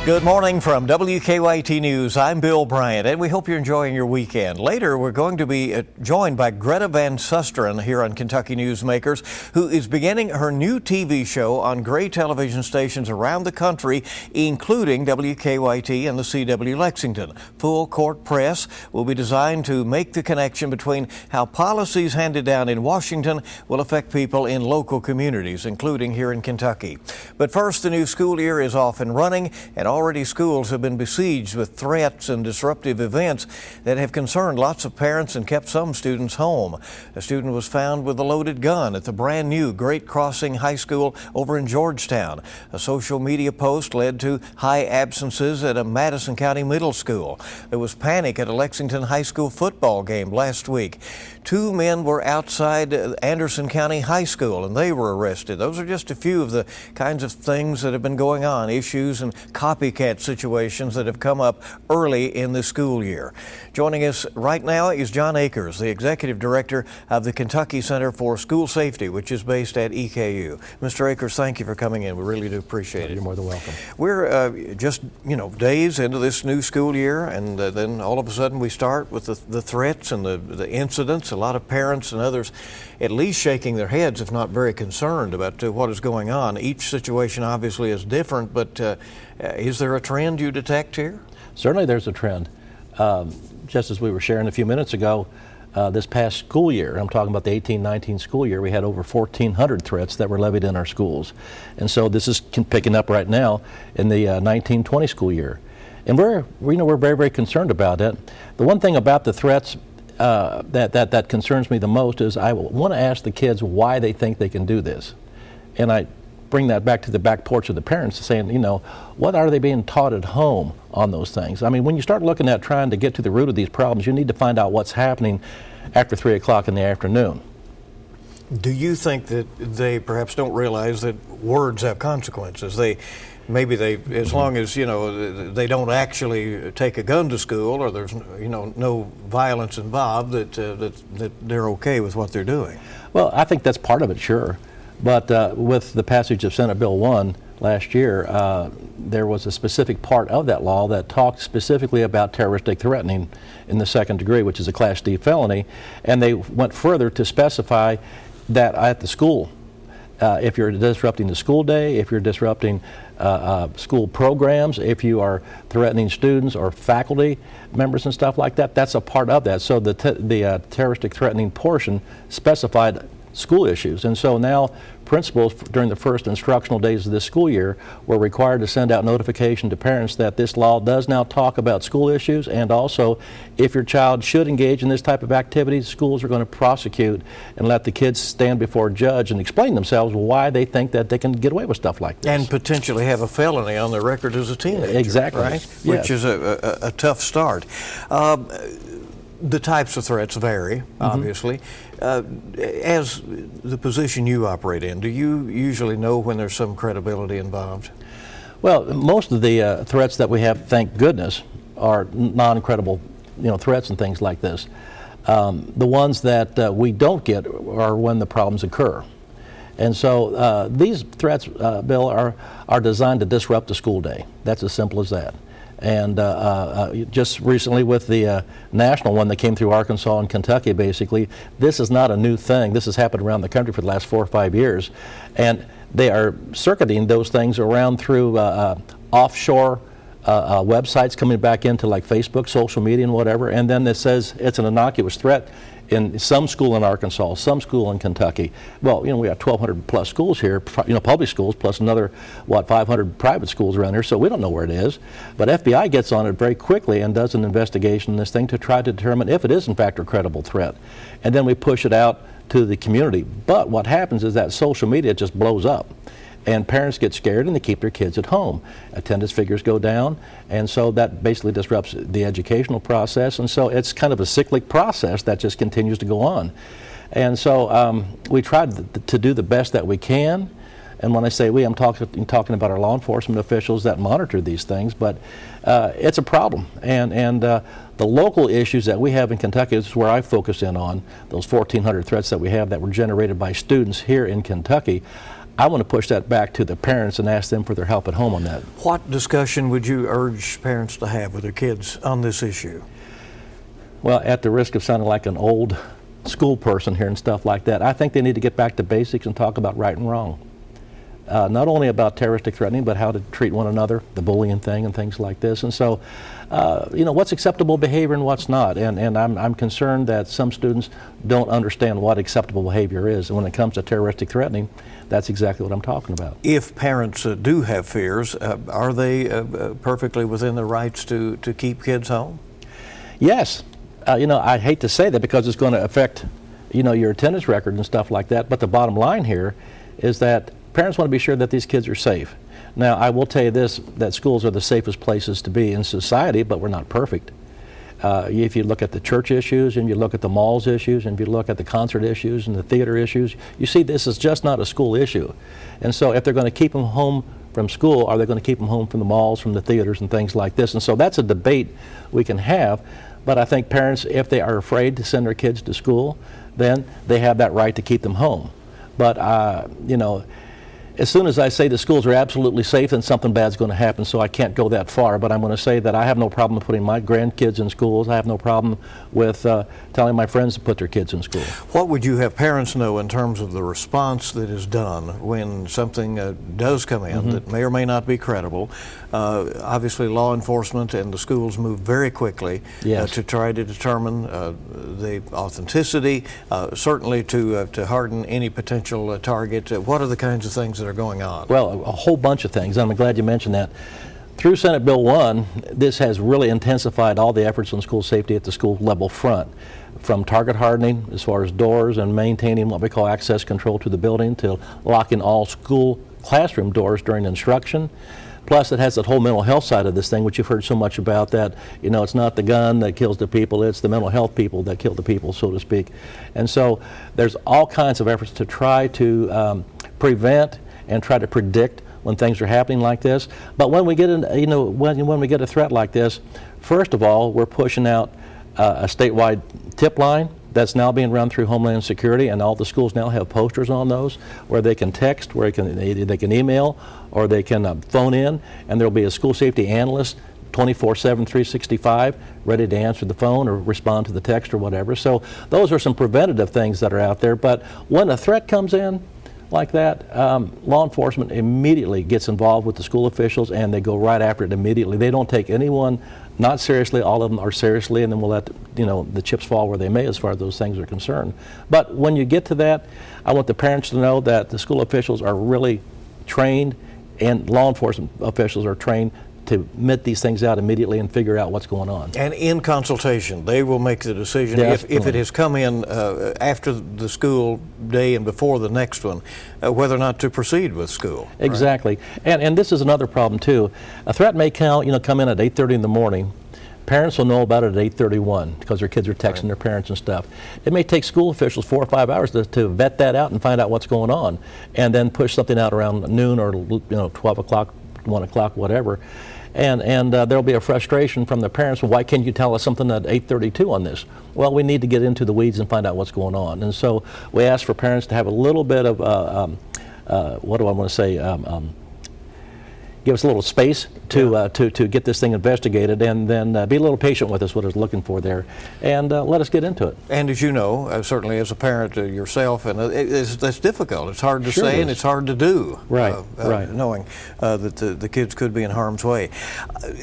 Good morning from WKYT News. I'm Bill Bryant, and we hope you're enjoying your weekend. Later, we're going to be joined by Greta Van Susteren here on Kentucky Newsmakers, who is beginning her new TV show on gray television stations around the country, including WKYT and the CW Lexington. Full Court Press will be designed to make the connection between how policies handed down in Washington will affect people in local communities, including here in Kentucky. But first, the new school year is off and running, and already schools have been besieged with threats and disruptive events that have concerned lots of parents and kept some students home. A student was found with a loaded gun at the brand new Great Crossing High School over in Georgetown. A social media post led to high absences at a Madison County middle school. There was panic at a Lexington High School football game last week. 2 men were outside Anderson County High School and they were arrested. Those are just a few of the kinds of things that have been going on, issues and copycat situations that have come up early in the school year. Joining us right now is Jon Akers, the Executive Director of the Kentucky Center for School Safety, which is based at EKU. Mr. Akers, thank you for coming in. We really do appreciate it. You're more than welcome. We're just, days into this new school year, and then all of a sudden we start with the threats and the incidents. A lot of parents and others at least shaking their heads, if not very concerned about what is going on. Each situation obviously is different, but is there a trend you detect here? Certainly there's a trend. Just as we were sharing a few minutes ago, this past school year, I'm talking about the 18-19 school year, we had over 1,400 threats that were levied in our schools. And so this is picking up right now in the 19-20 school year. And we're very, very concerned about it. The one thing about the threats that concerns me the most is I want to ask the kids why they think they can do this. And I bring that back to the back porch of the parents, saying, what are they being taught at home on those things? I mean, when you start looking at trying to get to the root of these problems, you need to find out what's happening after 3 o'clock in the afternoon. Do you think that they perhaps don't realize that words have consequences? Maybe as long as, they don't actually take a gun to school or there's, no violence involved, that they're okay with what they're doing. Well, I think that's part of it, sure. But with the passage of Senate Bill 1 last year, there was a specific part of that law that talked specifically about terroristic threatening in the second degree, which is a Class D felony. And they went further to specify that at the school, if you're disrupting the school day, if you're disrupting school programs, if you are threatening students or faculty members and stuff like that, that's a part of that. So the terroristic threatening portion specified school issues. And so now principals during the first instructional days of this school year were required to send out notification to parents that this law does now talk about school issues, and also if your child should engage in this type of activity, schools are going to prosecute and let the kids stand before a judge and explain themselves why they think that they can get away with stuff like this. And potentially have a felony on their record as a teenager. Exactly. Right? Yes. Which is a tough start. The types of threats vary, obviously. As the position you operate in, do you usually know when there's some credibility involved? Well, most of the threats that we have, thank goodness, are non-credible, threats and things like this. The ones that we don't get are when the problems occur. And so these threats, Bill, are designed to disrupt the school day. That's as simple as that. And just recently with the national one that came through Arkansas and Kentucky, basically, this is not a new thing. This has happened around the country for the last 4 or 5 years. And they are circuiting those things around through offshore websites coming back into like Facebook, social media and whatever. And then it says it's an innocuous threat in some school in Arkansas, some school in Kentucky. Well, we have 1,200 plus schools here, public schools, plus another, 500 private schools around here, so we don't know where it is. But FBI gets on it very quickly and does an investigation in this thing to try to determine if it is in fact a credible threat. And then we push it out to the community. But what happens is that social media just blows up. And parents get scared and they keep their kids at home. Attendance figures go down, and so that basically disrupts the educational process. And so it's kind of a cyclic process that just continues to go on. And so we tried to do the best that we can. And when I say we, I'm talking about our law enforcement officials that monitor these things. But it's a problem. And the local issues that we have in Kentucky is where I focus in on, those 1,400 threats that we have that were generated by students here in Kentucky. I want to push that back to the parents and ask them for their help at home on that. What discussion would you urge parents to have with their kids on this issue? Well, at the risk of sounding like an old school person here and stuff like that, I think they need to get back to basics and talk about right and wrong. Not only about terroristic threatening, but how to treat one another, the bullying thing and things like this. And so, what's acceptable behavior and what's not. And I'm concerned that some students don't understand what acceptable behavior is. And when it comes to terroristic threatening, that's exactly what I'm talking about. If parents do have fears, are they perfectly within their rights to keep kids home? Yes. I hate to say that because it's going to affect, your attendance record and stuff like that. But the bottom line here is that parents want to be sure that these kids are safe. Now, I will tell you this, that schools are the safest places to be in society, but we're not perfect. If you look at the church issues, and you look at the malls issues, and if you look at the concert issues and the theater issues, you see this is just not a school issue. And so if they're going to keep them home from school, are they going to keep them home from the malls, from the theaters, and things like this? And so that's a debate we can have. But I think parents, if they are afraid to send their kids to school, then they have that right to keep them home. But, as soon as I say the schools are absolutely safe, then something bad's going to happen, so I can't go that far. But I'm going to say that I have no problem putting my grandkids in schools. I have no problem with telling my friends to put their kids in school. What would you have parents know in terms of the response that is done when something does come in that may or may not be credible? Obviously, law enforcement and the schools move very quickly to try to determine the authenticity, certainly to harden any potential target. What are the kinds of things that are going on? Well, a whole bunch of things. I'm glad you mentioned that. Through Senate Bill 1, this has really intensified all the efforts on school safety at the school level front, from target hardening as far as doors and maintaining what we call access control to the building, to locking all school classroom doors during instruction. Plus, it has that whole mental health side of this thing, which you've heard so much about, that, it's not the gun that kills the people, it's the mental health people that kill the people, so to speak. And so there's all kinds of efforts to try to prevent and try to predict when things are happening like this. But when we get when we get a threat like this, first of all, we're pushing out a statewide tip line that's now being run through Homeland Security, and all the schools now have posters on those where they can text, where they can email, or they can phone in, and there'll be a school safety analyst 24/7, 365, ready to answer the phone or respond to the text or whatever. So those are some preventative things that are out there. But when a threat comes in like that, law enforcement immediately gets involved with the school officials, and they go right after it immediately. They don't take anyone not seriously. All of them are seriously, and then we'll let the chips fall where they may as far as those things are concerned. But when you get to that, I want the parents to know that the school officials are really trained, and law enforcement officials are trained to admit these things out immediately and figure out what's going on. And in consultation, they will make the decision if it has come in after the school day and before the next one, whether or not to proceed with school. Exactly. Right? And this is another problem too. A threat may come in at 8:30 in the morning. Parents will know about it at 8:31 because their kids are texting their parents and stuff. It may take school officials 4 or 5 hours to vet that out and find out what's going on, and then push something out around noon or 12 o'clock, 1 o'clock, whatever. And there'll be a frustration from the parents. Well, why can't you tell us something at 8:32 on this? Well, we need to get into the weeds and find out what's going on. And so we ask for parents to have a little bit of, give us a little space to get this thing investigated, and then be a little patient with us, what it's looking for there, and let us get into it. And as you know, certainly as a parent yourself, and that's difficult. It's hard to say, and it's hard to do. Right, knowing that the kids could be in harm's way.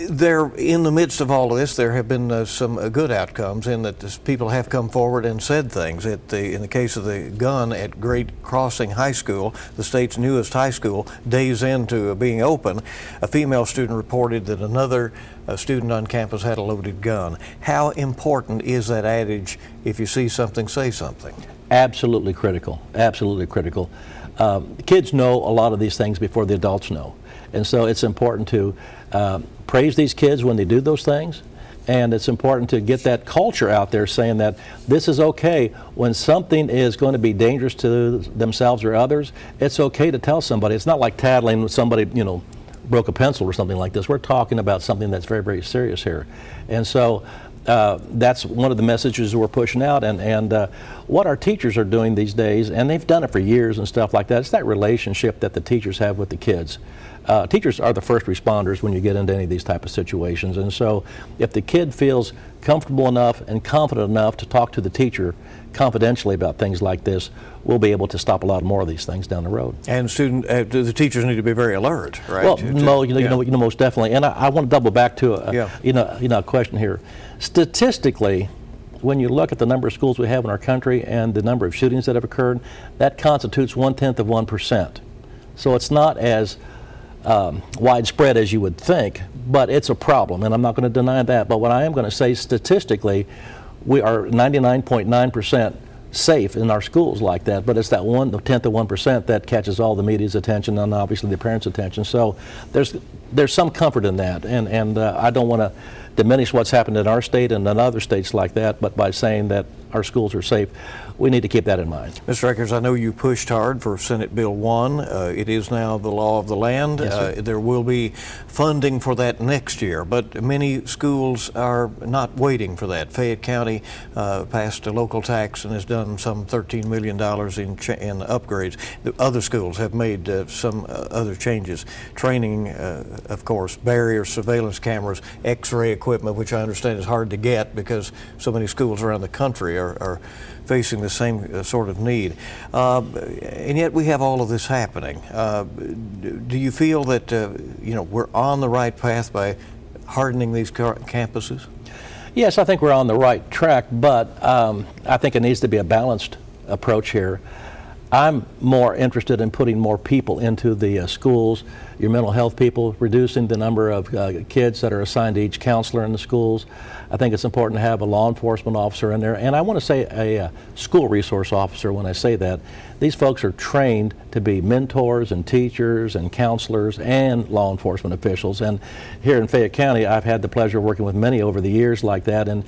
There, in the midst of all of this, there have been some good outcomes in that people have come forward and said things. In the case of the gun at Great Crossing High School, the state's newest high school, days into being open, a female student reported that another student on campus had a loaded gun. How important is that adage, if you see something, say something? Absolutely critical, absolutely critical. Kids know a lot of these things before the adults know. And so it's important to praise these kids when they do those things. And it's important to get that culture out there saying that this is okay. When something is going to be dangerous to themselves or others, it's okay to tell somebody. It's not like tattling with somebody, broke a pencil or something like this. We're talking about something that's very, very serious here. And so that's one of the messages we're pushing out, and what our teachers are doing these days, and they've done it for years and stuff like that. It's that relationship that the teachers have with the kids. Teachers are the first responders when you get into any of these type of situations, and so if the kid feels comfortable enough and confident enough to talk to the teacher confidentially about things like this, we'll be able to stop a lot more of these things down the road. And the teachers need to be very alert, right? Well, most definitely. And I want to double back to a question here. Statistically, when you look at the number of schools we have in our country and the number of shootings that have occurred, that constitutes 0.1%. So it's not as widespread as you would think, but it's a problem, and I'm not going to deny that. But what I am going to say, statistically, we are 99.9% safe in our schools like that, but it's that 1/10 of 1% that catches all the media's attention and obviously the parents' attention. So there's some comfort in that, and I don't want to diminish what's happened in our state and in other states like that, but by saying that our schools are safe, we need to keep that in mind. Mr. Akers, I know you pushed hard for Senate Bill 1. It is now the law of the land. Yes, there will be funding for that next year, but many schools are not waiting for that. Fayette County passed a local tax and has done some $13 million in upgrades. The other schools have made some other changes. Training, of course, barriers, surveillance cameras, X-ray equipment, which I understand is hard to get because so many schools around the country are facing the same sort of need. And yet we have all of this happening. Do you feel that we're on the right path by hardening these campuses? Yes, I think we're on the right track, but I think it needs to be a balanced approach here. I'm more interested in putting more people into the schools, your mental health people, reducing the number of kids that are assigned to each counselor in the schools. I think it's important to have a law enforcement officer in there, and I want to say a school resource officer when I say that. These folks are trained to be mentors and teachers and counselors and law enforcement officials, and here in Fayette County I've had the pleasure of working with many over the years like that, and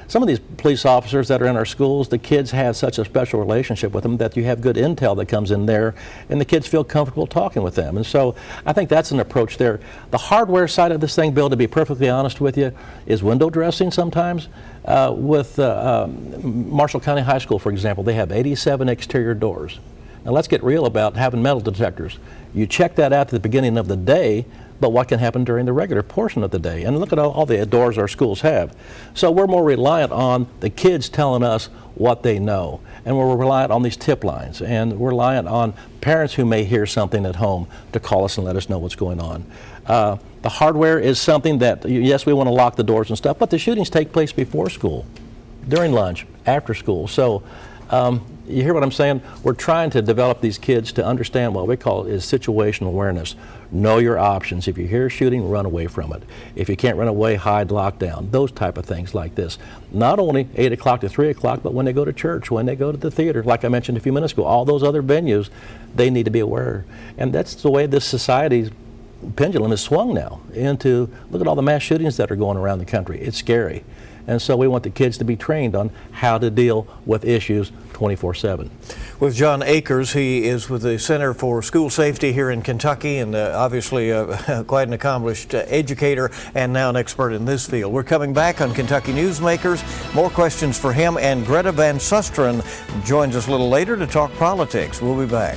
some of these police officers that are in our schools, the kids have such a special relationship with them that you have good intel that comes in there, and the kids feel comfortable talking with them. And so I think that's an approach there. The hardware side of this thing, Bill, to be perfectly honest with you, is window dressing sometimes. With Marshall County High School, for example, they have 87 exterior doors. Now let's get real about having metal detectors. You check that out at the beginning of the day, but what can happen during the regular portion of the day? And look at all the doors our schools have. So we're more reliant on the kids telling us what they know. And we're reliant on these tip lines. And we're reliant on parents who may hear something at home to call us and let us know what's going on. The hardware is something that, yes, we want to lock the doors and stuff, but the shootings take place before school, during lunch, after school. So you hear what I'm saying? We're trying to develop these kids to understand what we call is situational awareness. Know your options. If you hear shooting, run away from it. If you can't run away, hide, lock down. Those type of things like this. Not only 8 o'clock to 3 o'clock, but when they go to church, when they go to the theater, like I mentioned a few minutes ago, all those other venues, they need to be aware. And that's the way this society's pendulum is swung now into, look at all the mass shootings that are going around the country. It's scary. And so we want the kids to be trained on how to deal with issues 24/7. With Jon Akers, he is with the Center for School Safety here in Kentucky, and obviously quite an accomplished educator and now an expert in this field. We're coming back on Kentucky Newsmakers. More questions for him, and Greta Van Susteren joins us a little later to talk politics. We'll be back.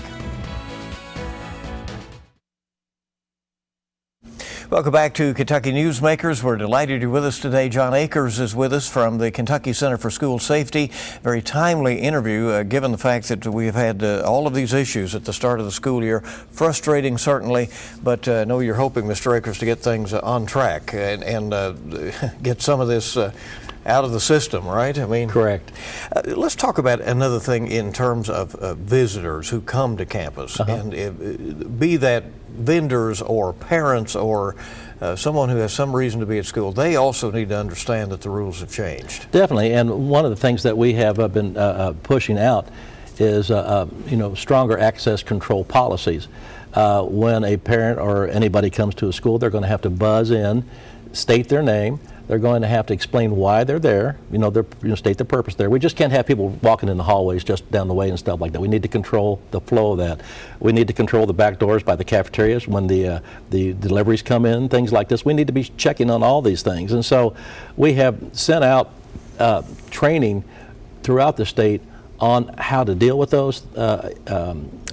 Welcome back to Kentucky Newsmakers. We're delighted you're with us today. Jon Akers is with us from the Kentucky Center for School Safety. Very timely interview, given the fact that we have had all of these issues at the start of the school year. Frustrating, certainly, but I know you're hoping, Mr. Akers, to get things on track and get some of this out of the system, right? I mean, correct. Let's talk about another thing in terms of visitors who come to campus, and be that vendors or parents or someone who has some reason to be at school. They also need to understand that the rules have changed. Definitely, and one of the things that we have been pushing out is stronger access control policies. When a parent or anybody comes to a school, they're going to have to buzz in, state their name. They're going to have to explain why they're there, state the purpose there. We just can't have people walking in the hallways just down the way and stuff like that. We need to control the flow of that. We need to control the back doors by the cafeterias when the deliveries come in, things like this. We need to be checking on all these things. And so we have sent out training throughout the state on how to deal with those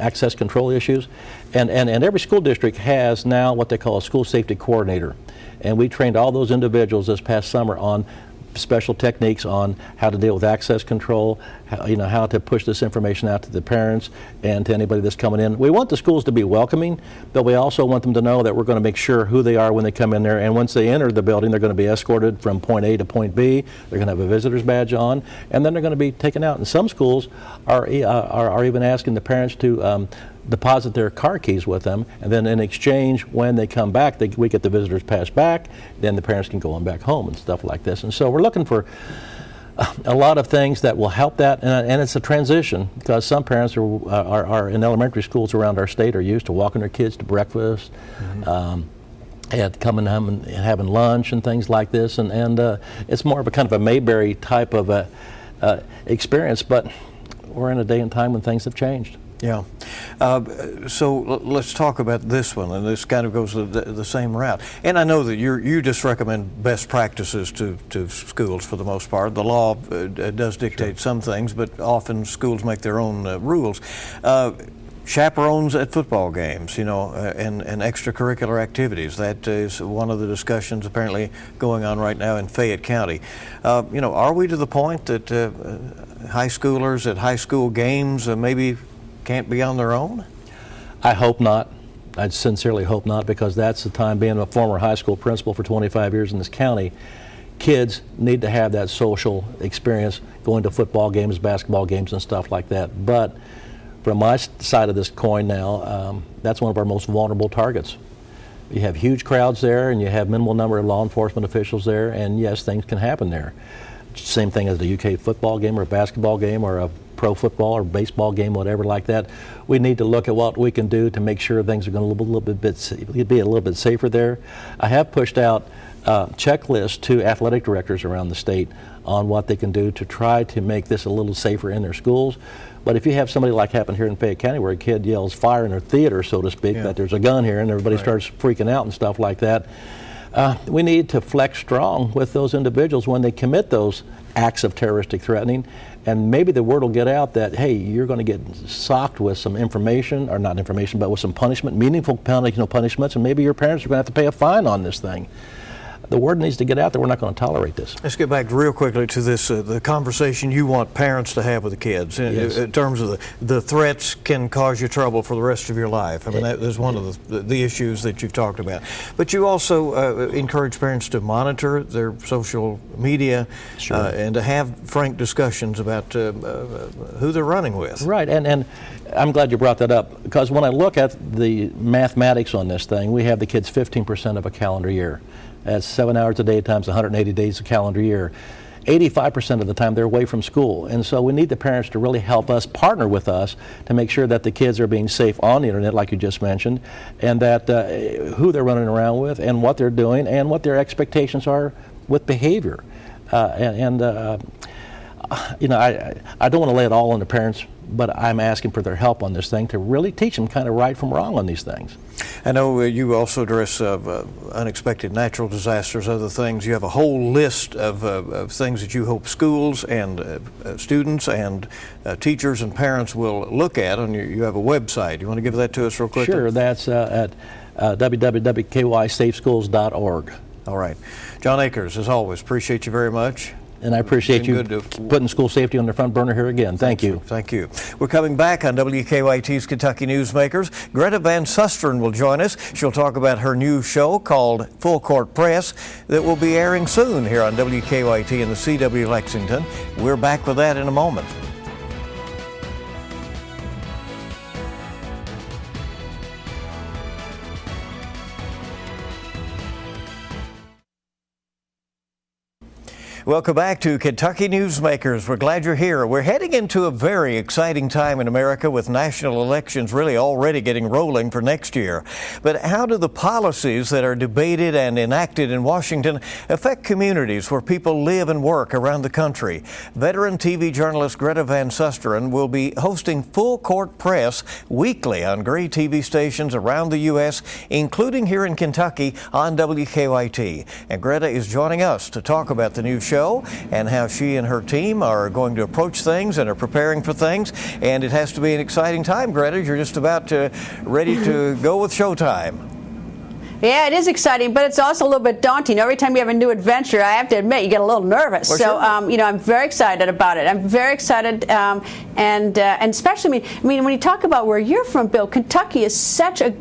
access control issues. And every school district has now what they call a school safety coordinator. And we trained all those individuals this past summer on special techniques on how to deal with access control, how to push this information out to the parents and to anybody that's coming in. We want the schools to be welcoming, but we also want them to know that we're going to make sure who they are when they come in there. And once they enter the building, they're going to be escorted from point A to point B. They're going to have a visitor's badge on, and then they're going to be taken out. And some schools are even asking the parents to deposit their car keys with them, and then in exchange, when they come back, we get the visitor's pass back, then the parents can go on back home and stuff like this. And so we're looking for a lot of things that will help that, and it's a transition, because some parents are in elementary schools around our state are used to walking their kids to breakfast, and coming home and having lunch and things like this, and it's more of a kind of a Mayberry type of experience, but we're in a day and time when things have changed. Yeah. So let's talk about this one, and this kind of goes the same route. And I know that you just recommend best practices to schools for the most part. The law does dictate some things, but often schools make their own rules. Chaperones at football games, and extracurricular activities. That is one of the discussions apparently going on right now in Fayette County. Are we to the point that high schoolers at high school games maybe can't be on their own? I hope not. I sincerely hope not, because that's the time, being a former high school principal for 25 years in this county, kids need to have that social experience going to football games, basketball games, and stuff like that. But from my side of this coin now, that's one of our most vulnerable targets. You have huge crowds there, and you have minimal number of law enforcement officials there, and yes, things can happen there. Same thing as a UK football game or a basketball game or a pro football or baseball game, whatever like that. We need to look at what we can do to make sure things are going to be a little bit safer there. I have pushed out checklists to athletic directors around the state on what they can do to try to make this a little safer in their schools. But if you have somebody like happened here in Fayette County, where a kid yells fire in their theater, so to speak, that there's a gun here, and everybody starts freaking out and stuff like that, we need to flex strong with those individuals when they commit those acts of terroristic threatening, and maybe the word will get out that, hey, you're going to get socked with some information, or not information, but with some punishment, meaningful punishments, and maybe your parents are going to have to pay a fine on this thing. The word needs to get out that we're not going to tolerate this. Let's get back real quickly to this, the conversation you want parents to have with the kids in terms of the threats can cause you trouble for the rest of your life. I mean, that is one of the issues that you've talked about. But you also encourage parents to monitor their social media and to have frank discussions about who they're running with. Right, and I'm glad you brought that up, because when I look at the mathematics on this thing, we have the kids 15% of a calendar year. That's 7 hours a day times 180 days a calendar year. 85% of the time they're away from school. And so we need the parents to really help us, partner with us, to make sure that the kids are being safe on the internet, like you just mentioned, and that who they're running around with and what they're doing and what their expectations are with behavior. I don't want to lay it all on the parents, but I'm asking for their help on this thing to really teach them kind of right from wrong on these things. I know you also address unexpected natural disasters, other things. You have a whole list of things that you hope schools and students and teachers and parents will look at. And you have a website. You want to give that to us real quick? Sure. That's at www.kysafeschools.org. All right. Jon Akers, as always, appreciate you very much. And I appreciate you putting school safety on the front burner here again. Thank you. Thank you. We're coming back on WKYT's Kentucky Newsmakers. Greta Van Susteren will join us. She'll talk about her new show called Full Court Press that will be airing soon here on WKYT in the CW Lexington. We're back with that in a moment. Welcome back to Kentucky Newsmakers. We're glad you're here. We're heading into a very exciting time in America with national elections really already getting rolling for next year. But how do the policies that are debated and enacted in Washington affect communities where people live and work around the country? Veteran TV journalist Greta Van Susteren will be hosting full court press weekly on great TV stations around the U.S., including here in Kentucky on WKYT. And Greta is joining us to talk about the new show and how she and her team are going to approach things and are preparing for things. And it has to be an exciting time, Greta. You're just about ready to go with showtime. Yeah, it is exciting, but it's also a little bit daunting. Every time you have a new adventure, I have to admit, you get a little nervous. Well, so, sure. I'm very excited about it. I'm very excited, and especially, when you talk about where you're from, Bill, Kentucky is such a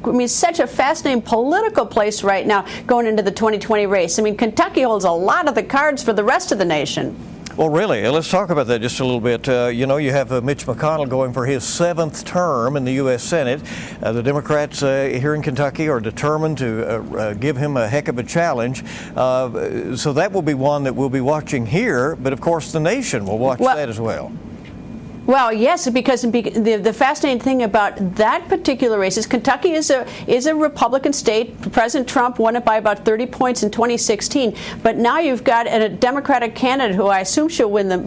fascinating political place right now going into the 2020 race. Kentucky holds a lot of the cards for the rest of the nation. Well, really, let's talk about that just a little bit. You have Mitch McConnell going for his 7th term in the U.S. Senate. The Democrats here in Kentucky are determined to give him a heck of a challenge. So that will be one that we'll be watching here. But, of course, the nation will watch that as well. Well, yes, because the fascinating thing about that particular race is Kentucky is a Republican state. President Trump won it by about 30 points in 2016. But now you've got a Democratic candidate who I assume she'll win the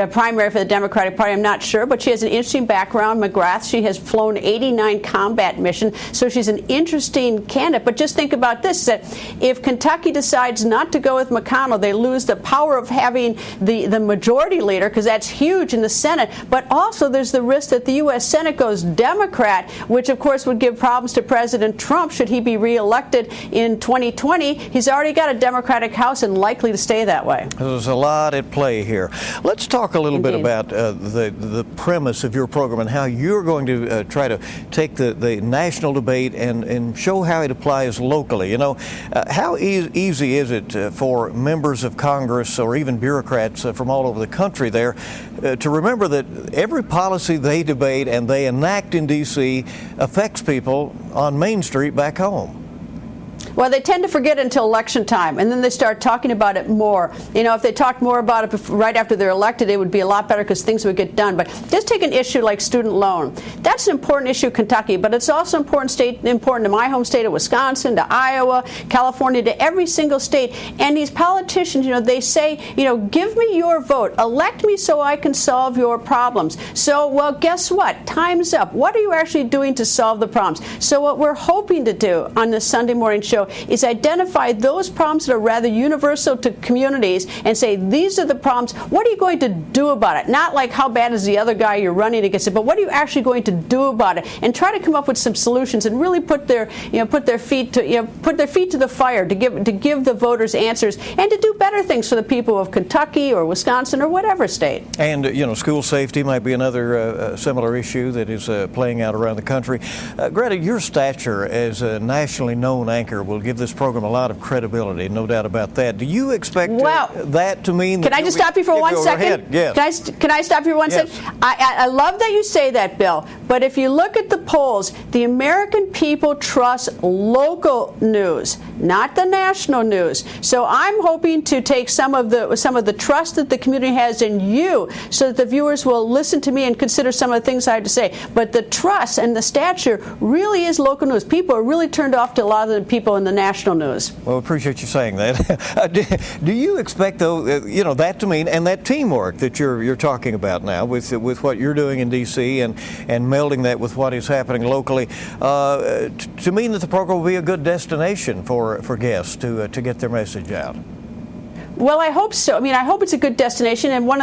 primary for the Democratic Party. I'm not sure, but she has an interesting background. McGrath, she has flown 89 combat missions, so she's an interesting candidate. But just think about this: that if Kentucky decides not to go with McConnell, they lose the power of having the majority leader, because that's huge in the Senate. But also there's the risk that the U.S. Senate goes Democrat, which of course would give problems to President Trump should he be reelected in 2020. He's already got a Democratic House and likely to stay that way. There's a lot at play here. Let's talk a little bit about the premise of your program and how you're going to try to take the national debate and show how it applies locally. How easy is it for members of Congress or even bureaucrats from all over the country there to remember that every policy they debate and they enact in D.C. affects people on Main Street back home? Well, they tend to forget until election time, and then they start talking about it more. If they talked more about it right after they're elected, it would be a lot better because things would get done. But just take an issue like student loan. That's an important issue in Kentucky, but it's also important to my home state of Wisconsin, to Iowa, California, to every single state. And these politicians, they say, give me your vote, elect me so I can solve your problems. So, well, guess what? Time's up. What are you actually doing to solve the problems? So what we're hoping to do on this Sunday morning show is identify those problems that are rather universal to communities and say, these are the problems. What are you going to do about it? Not like how bad is the other guy you're running against, but what are you actually going to do about it? And try to come up with some solutions and really put their feet to the fire to give the voters answers and to do better things for the people of Kentucky or Wisconsin or whatever state. And school safety might be another similar issue that is playing out around the country. Greta, your stature as a nationally known anchor will give this program a lot of credibility, no doubt about that. Do you expect that to mean... Can I just stop you for 1 second? Yes. Can I stop you for 1 second? I love that you say that, Bill, but if you look at the polls, the American people trust local news, not the national news. So I'm hoping to take some of the trust that the community has in you so that the viewers will listen to me and consider some of the things I have to say. But the trust and the stature really is local news. People are really turned off to a lot of the people in the national news. Well, I appreciate you saying that. Do you expect, though, that to mean, and that teamwork that you're talking about now with what you're doing in D.C. and melding that with what is happening locally, to mean that the program will be a good destination for guests to get their message out? Well, I hope so. I hope it's a good destination. And one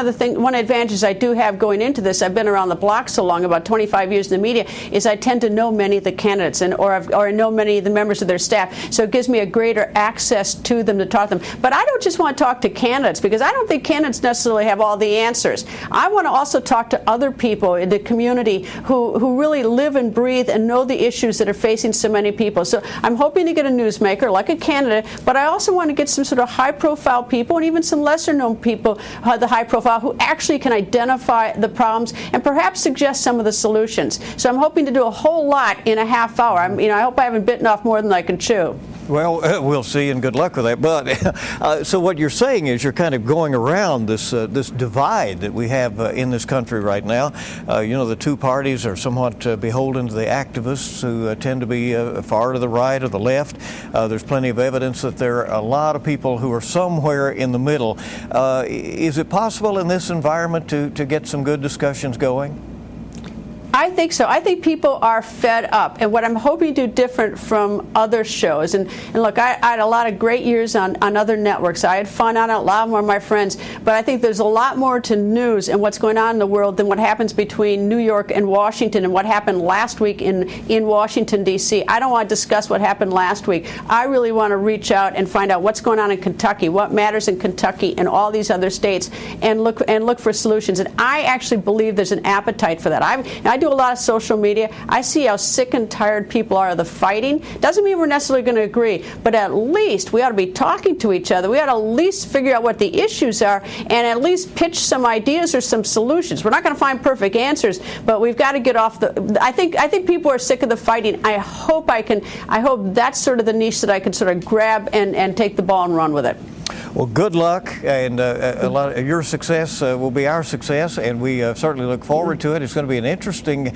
advantage I do have going into this, I've been around the block so long, about 25 years in the media, is I tend to know many of the candidates or know many of the members of their staff. So it gives me a greater access to them to talk to them. But I don't just want to talk to candidates because I don't think candidates necessarily have all the answers. I want to also talk to other people in the community who really live and breathe and know the issues that are facing so many people. So I'm hoping to get a newsmaker like a candidate, but I also want to get some sort of high-profile people and even some lesser-known people, the high-profile, who actually can identify the problems and perhaps suggest some of the solutions. So I'm hoping to do a whole lot in a half hour. I hope I haven't bitten off more than I can chew. Well, we'll see, and good luck with that. But so what you're saying is you're kind of going around this divide that we have in this country right now. The two parties are somewhat beholden to the activists who tend to be far to the right or the left. There's plenty of evidence that there are a lot of people who are somewhere in the middle. Is it possible in this environment to get some good discussions going? I think so. I think people are fed up, and what I'm hoping to do different from other shows. And look, I had a lot of great years on other networks. I had fun on it, a lot more of my friends. But I think there's a lot more to news and what's going on in the world than what happens between New York and Washington and what happened last week in Washington, D.C. I don't want to discuss what happened last week. I really want to reach out and find out what's going on in Kentucky, what matters in Kentucky and all these other states, and look for solutions. And I actually believe there's an appetite for that. I do a lot of social media. I see how sick and tired people are of the fighting. Doesn't mean we're necessarily going to agree, but at least we ought to be talking to each other. We ought to at least figure out what the issues are and at least pitch some ideas or some solutions. We're not going to find perfect answers, but we've got to get off the. I think people are sick of the fighting. I hope that's sort of the niche that I can sort of grab and take the ball and run with it. Well, good luck, and a lot of your success will be our success, and we certainly look forward to it. It's going to be an interesting,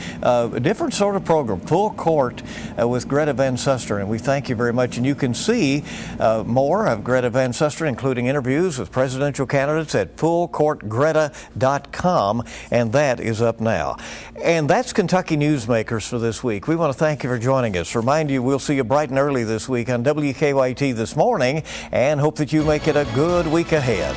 different sort of program, Full Court with Greta Van Susteren, and we thank you very much. And you can see more of Greta Van Susteren, including interviews with presidential candidates, at fullcourtgreta.com, and that is up now. And that's Kentucky Newsmakers for this week. We want to thank you for joining us. Remind you, we'll see you bright and early this week on WKYT This Morning, and hope that you make it a good week ahead.